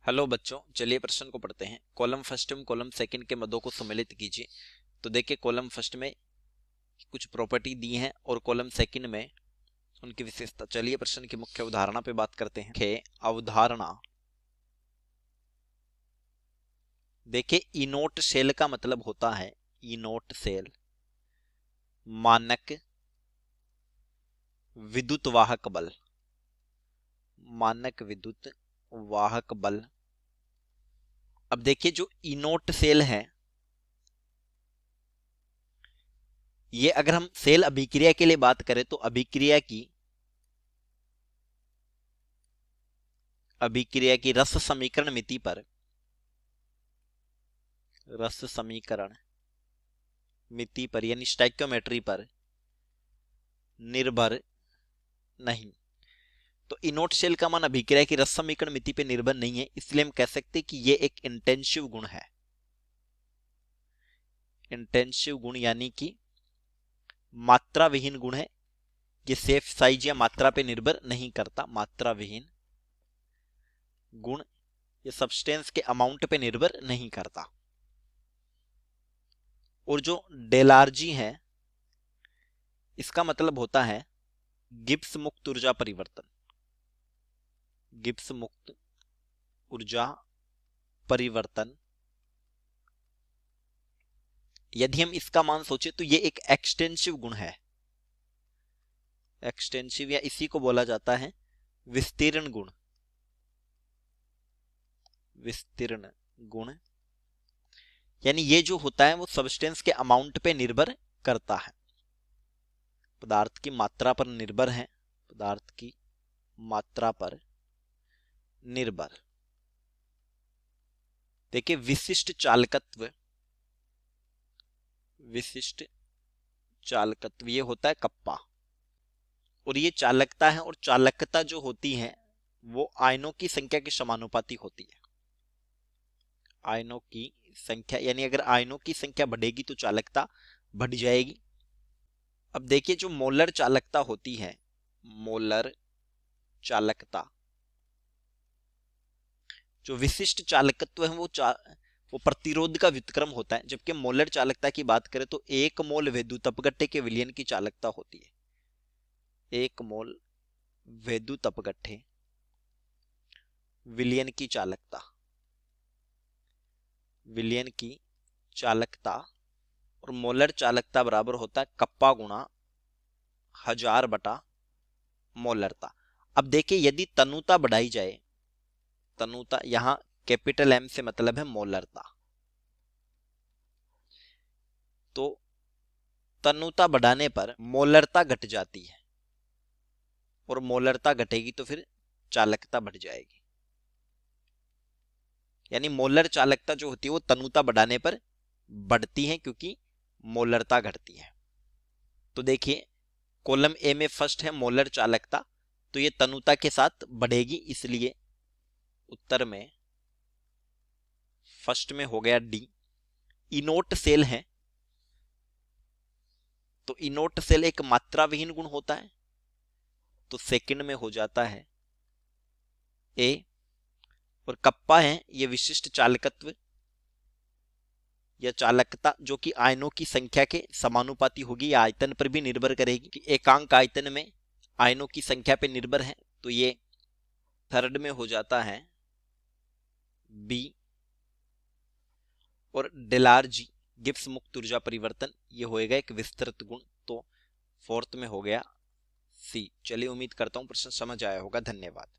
Hello बच्चों, चलिए प्रश्न को पढ़ते हैं। कॉलम फर्स्ट एवं कॉलम सेकंड के मदों को सम्मिलित कीजिए। तो देखिए, कॉलम फर्स्ट में कुछ प्रॉपर्टी दी है और कॉलम सेकंड में उनकी विशेषता। चलिए प्रश्न की मुख्य अवधारणा पे बात करते हैं। अवधारणा देखिए, इनोट सेल का मतलब होता है, इनोट सेल मानक विद्युत वाहक बल। मानक विद्युत वाहक बल। अब देखिए, जो इनोट सेल है, ये अगर हम सेल अभिक्रिया के लिए बात करें तो अभिक्रिया की रस समीकरण मिति पर, रस समीकरण मिति पर यानी स्टैक्योमेट्री पर निर्भर नहीं। तो इनोट शेल का मान अभिक्रिया की रस समीकरण मिति पर निर्भर नहीं है, इसलिए हम कह सकते हैं कि ये एक इंटेंसिव गुण है। इंटेंसिव गुण यानी कि मात्रा विहीन गुण है। ये सेफ साइज या मात्रा पे निर्भर नहीं करता। मात्रा विहीन गुण ये सब्सटेंस के अमाउंट पे निर्भर नहीं करता। और जो डेलार्जी है, इसका मतलब होता है गिब्स मुक्त ऊर्जा परिवर्तन। गिब्स मुक्त ऊर्जा परिवर्तन, यदि हम इसका मान सोचे तो ये एक एक्सटेंसिव गुण है। एक्सटेंसिव या इसी को बोला जाता है विस्तीर्ण गुण। विस्तीर्ण गुण यानी ये जो होता है वो सब्सटेंस के अमाउंट पे निर्भर करता है, पदार्थ की मात्रा पर निर्भर है। पदार्थ की मात्रा पर निर्भर। देखिए, विशिष्ट चालकत्व, विशिष्ट चालकत्व ये होता है कप्पा। और ये चालकता है, और चालकता जो होती है वो आयनों की संख्या के समानुपाती होती है। आयनों की संख्या यानी अगर आयनों की संख्या बढ़ेगी तो चालकता बढ़ जाएगी। अब देखिए, जो मोलर चालकता होती है, मोलर चालकता, जो विशिष्ट चालकत्व है वो प्रतिरोध का व्युत्क्रम होता है। जबकि मोलर चालकता की बात करें तो एक मोल वैद्युत अपघट्य के विलयन की चालकता होती है। एक मोल वैद्युत अपघट्य विलयन की चालकता, विलयन की चालकता। और मोलर चालकता बराबर होता है कप्पा गुणा 1000 बटा मोलरता। अब देखिए, यदि तनुता बढ़ाई जाए, तनुता यहां कैपिटल एम से मतलब है मोलरता, तो तनुता बढ़ाने पर मोलरता घट जाती है, और मोलरता घटेगी तो फिर चालकता बढ़ जाएगी। यानी मोलर चालकता जो होती है वो तनुता बढ़ाने पर बढ़ती है, क्योंकि मोलरता घटती है। तो देखिए, कॉलम ए में फर्स्ट है मोलर चालकता, तो ये तनुता के साथ बढ़ेगी, इसलिए उत्तर में फर्स्ट में हो गया डी। इनोट सेल है, तो इनोट सेल एक मात्रा विहीन गुण होता है, तो सेकंड में हो जाता है ए। और कप्पा है ये विशिष्ट चालकत्व या चालकता, जो कि आयनों की संख्या के समानुपाती होगी या आयतन पर भी निर्भर करेगी कि एकांक आयतन में आयनों की संख्या पर निर्भर है। तो ये थर्ड में हो जाता है बी। और डेलार्जी गिब्स मुक्त ऊर्जा परिवर्तन ये होएगा एक विस्तृत गुण, तो फोर्थ में हो गया सी। चलिए, उम्मीद करता हूं प्रश्न समझ आया होगा। धन्यवाद।